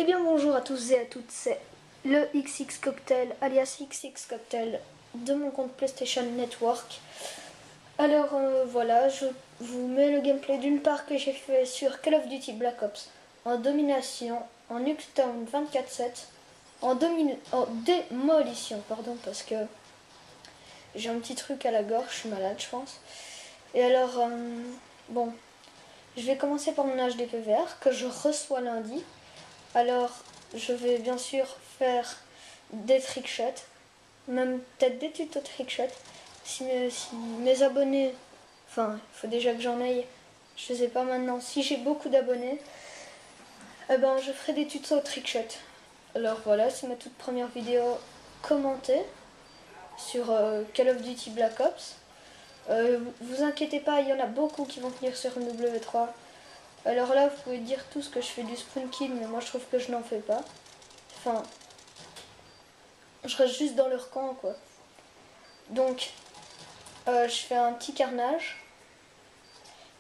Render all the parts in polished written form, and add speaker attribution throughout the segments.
Speaker 1: Eh bien bonjour à tous et à toutes, c'est le XX Cocktail alias XX Cocktail de mon compte PlayStation Network. Alors voilà, je vous mets le gameplay d'une part que j'ai fait sur Call of Duty Black Ops en domination, en Nuketown 24/7, en démolition, pardon, parce que j'ai un petit truc à la gorge, je suis malade je pense. Et alors, bon, je vais commencer par mon HDPVR que je reçois lundi. Alors, je vais bien sûr faire des trickshots, même peut-être des tutos trickshots. Si mes abonnés, enfin, il faut déjà que j'en aille, je sais pas maintenant, si j'ai beaucoup d'abonnés, eh ben, je ferai des tutos trickshots. Alors voilà, c'est ma toute première vidéo commentée sur Call of Duty Black Ops. Vous inquiétez pas, il y en a beaucoup qui vont venir sur MW3. Alors là, vous pouvez dire tout ce que je fais du sprint kill, mais moi je trouve que je n'en fais pas. Enfin, je reste juste dans leur camp, quoi. Donc, je fais un petit carnage.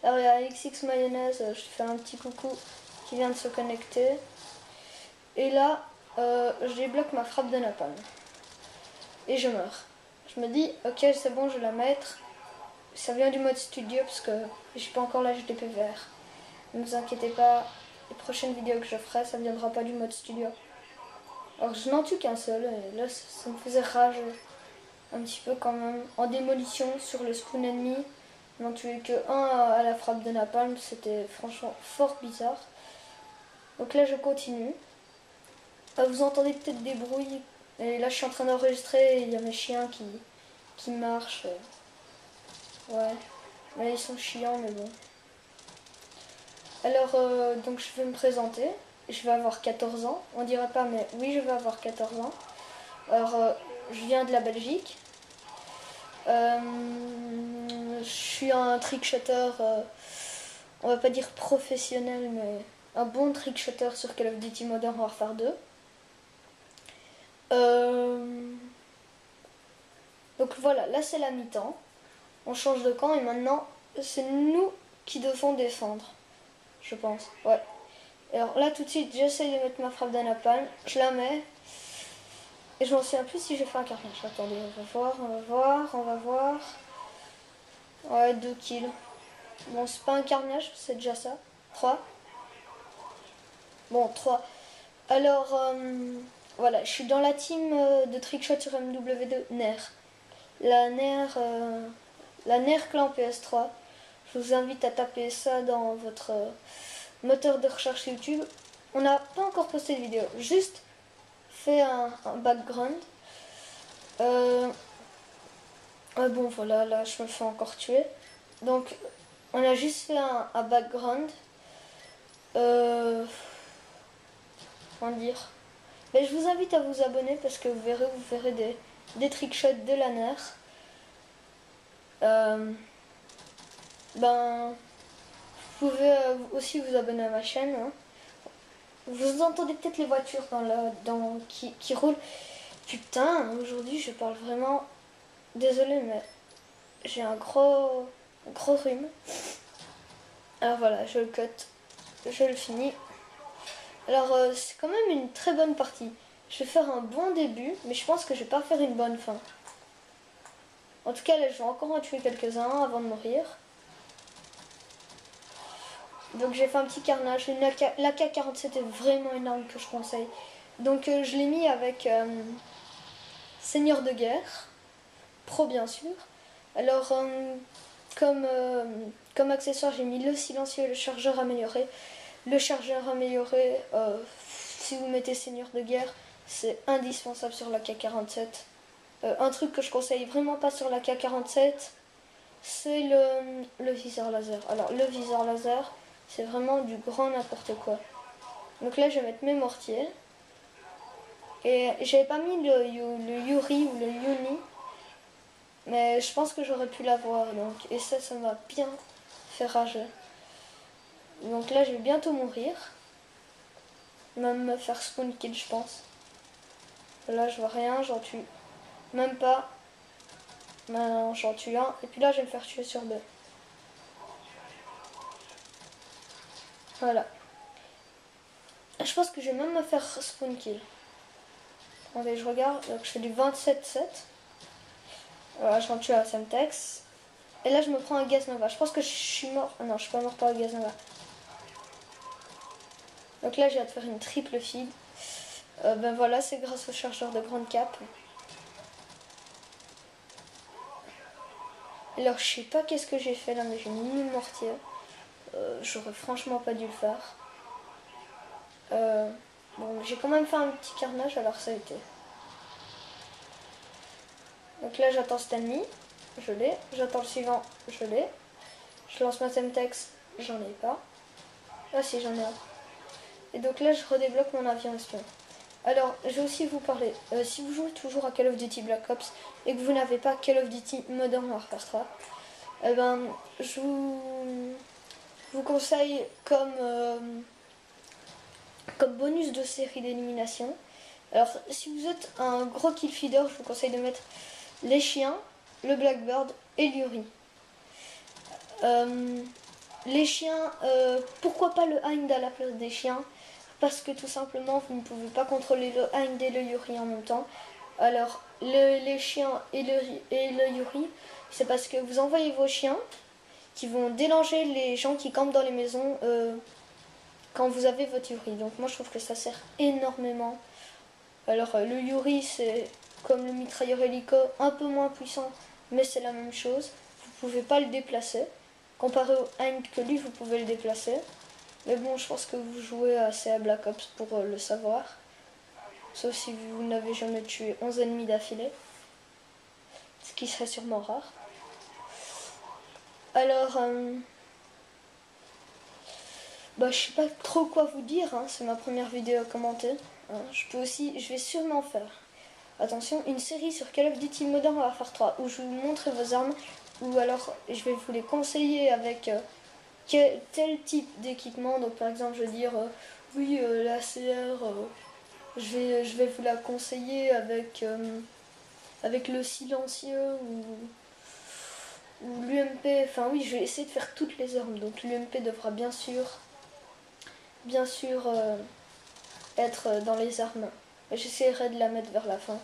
Speaker 1: Alors, il y a XX Mayonnaise, je fais un petit coucou qui vient de se connecter. Et là, je débloque ma frappe de napalm. Et je meurs. Je me dis, ok, c'est bon, je vais la mettre. Ça vient du mode studio parce que j'ai pas encore l'âge HDPVR. Ne vous inquiétez pas, les prochaines vidéos que je ferai, ça ne viendra pas du mode studio. Alors je n'en tue qu'un seul, et là ça me faisait rage un petit peu quand même. En démolition sur le spawn ennemi, je n'en tuais que un à la frappe de napalm, c'était franchement fort bizarre. Donc là je continue. Vous entendez peut-être des bruits, et là je suis en train d'enregistrer, et il y a mes chiens qui marchent. Ouais, mais ils sont chiants mais bon. Alors, donc je vais me présenter. Je vais avoir 14 ans. On dirait pas, mais oui, je vais avoir 14 ans. Alors, je viens de la Belgique. Je suis un trickshotter, on va pas dire professionnel, mais un bon trickshotter sur Call of Duty Modern Warfare 2. Donc voilà, là c'est la mi-temps. On change de camp et maintenant, c'est nous qui devons défendre. Je pense, ouais. Alors là tout de suite j'essaie de mettre ma frappe de napalm, je la mets et je m'en souviens plus si j'ai fait un carnage. Attendez, on va voir, on va voir, on va voir. Ouais, 2 kills. Bon, c'est pas un carnage, c'est déjà ça. 3. Bon, 3. Alors, voilà, je suis dans la team de trickshot sur MW2 NER. La NER clan PS3. Je vous invite à taper ça dans votre moteur de recherche YouTube. On n'a pas encore posté de vidéo, juste fait un background. Bon voilà, là je me fais encore tuer. Donc on a juste fait un background. Comment dire, mais je vous invite à vous abonner parce que vous verrez des trickshots de la NER. Ben, vous pouvez aussi vous abonner à ma chaîne. Hein. Vous entendez peut-être les voitures qui roulent. Putain, aujourd'hui je parle vraiment. Désolée, mais j'ai un gros rhume. Alors voilà, je le cut, je le finis. Alors c'est quand même une très bonne partie. Je vais faire un bon début, mais je pense que je vais pas faire une bonne fin. En tout cas, là, je vais encore en tuer quelques-uns avant de mourir. Donc j'ai fait un petit carnage. L'AK-47 est vraiment une arme que je conseille. Donc je l'ai mis avec Seigneur de guerre, pro bien sûr. Alors comme accessoire, j'ai mis le silencieux et le chargeur amélioré. Le chargeur amélioré, si vous mettez Seigneur de guerre, c'est indispensable sur la K47. Un truc que je conseille vraiment pas sur la K47, c'est le viseur laser. Alors le viseur laser, c'est vraiment du grand n'importe quoi. Donc là, je vais mettre mes mortiers. Et j'avais pas mis le Yuri ou le Yuni, mais je pense que j'aurais pu l'avoir. Et ça m'a bien fait rager. Donc là, je vais bientôt mourir. Même me faire spawn kill, je pense. Là, je vois rien, j'en tue même pas. Non, j'en tue un. Et puis là, je vais me faire tuer sur 2. Voilà. Je pense que je vais même me faire spawn kill. Attendez, je regarde. Donc je fais du 27-7. Voilà, j'en tue à Semtex. Et là, je me prends un Gaz Nova. Je pense que je suis mort. Ah non, je suis pas mort par le Gaz Nova. Donc là, j'ai hâte de faire une triple feed. Ben voilà, c'est grâce au chargeur de grande cape. Alors, je sais pas qu'est-ce que j'ai fait là, mais j'ai mis le mortier. J'aurais franchement pas dû le faire. Bon, j'ai quand même fait un petit carnage, alors ça a été. Donc là, j'attends cet ennemi. Je l'ai. J'attends le suivant. Je l'ai. Je lance ma Semtex. J'en ai pas. Ah si, j'en ai un. Et donc là, je redébloque mon avion espion. Alors, je vais aussi vous parler. Si vous jouez toujours à Call of Duty Black Ops et que vous n'avez pas Call of Duty Modern Warfare 3, eh ben, je vous conseille comme bonus de série d'élimination. Alors, si vous êtes un gros kill feeder, je vous conseille de mettre les chiens, le Blackbird et l'Yuri. Les chiens, pourquoi pas le Hind à la place des chiens? Parce que tout simplement, vous ne pouvez pas contrôler le Hind et le Yuri en même temps. Alors, les chiens et le Yuri, c'est parce que vous envoyez vos chiens qui vont déranger les gens qui campent dans les maisons quand vous avez votre Yuri. Donc moi, je trouve que ça sert énormément. Alors, le Yuri, c'est comme le mitrailleur hélico, un peu moins puissant, mais c'est la même chose. Vous ne pouvez pas le déplacer. Comparé au Hind que lui, vous pouvez le déplacer. Mais bon, je pense que vous jouez assez à Black Ops pour le savoir. Sauf si vous n'avez jamais tué 11 ennemis d'affilée. Ce qui serait sûrement rare. Alors, je sais pas trop quoi vous dire, hein, c'est ma première vidéo à commenter. Hein. Je vais sûrement faire, attention, une série sur Call of Duty Modern Warfare 3 où je vais vous montrer vos armes, ou alors je vais vous les conseiller avec tel type d'équipement. Donc par exemple, je vais dire, oui, la CR, je vais vous la conseiller avec le silencieux ou l'UMP. Enfin oui, je vais essayer de faire toutes les armes. Donc l'UMP devra bien sûr être dans les armes. J'essaierai de la mettre vers la fin.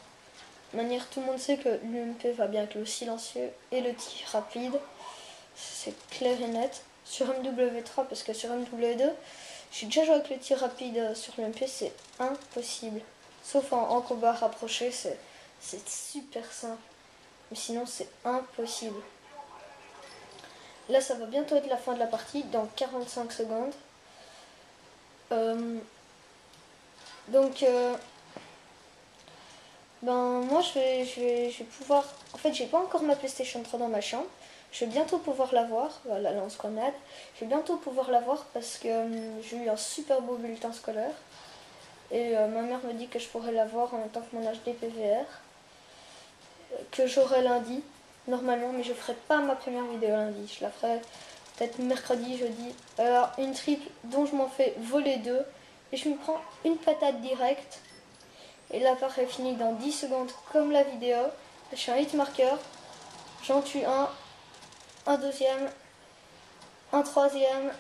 Speaker 1: De manière, tout le monde sait que l'UMP va bien avec le silencieux et le tir rapide. C'est clair et net. Sur MW3, parce que sur MW2, j'ai déjà joué avec le tir rapide sur l'UMP, c'est impossible. Sauf en combat rapproché, c'est super simple. Mais sinon, c'est impossible. Là, ça va bientôt être la fin de la partie, dans 45 secondes. Moi je vais pouvoir. En fait, j'ai pas encore ma PlayStation 3 dans ma chambre. Je vais bientôt pouvoir l'avoir. Voilà, la lance-grenade. Je vais bientôt pouvoir l'avoir parce que j'ai eu un super beau bulletin scolaire. Et ma mère me dit que je pourrais l'avoir en même temps que mon HD PVR. Que j'aurai lundi, normalement, mais je ferai pas ma première vidéo lundi. Je la ferai peut-être mercredi, jeudi. Alors, une triple dont je m'en fais voler 2. Et je me prends une patate directe. Et la part est finie dans 10 secondes comme la vidéo. Je suis un hit marqueur. J'en tue un deuxième, un troisième.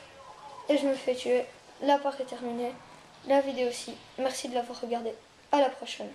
Speaker 1: Et je me fais tuer. La part est terminée. La vidéo aussi. Merci de l'avoir regardée. À la prochaine.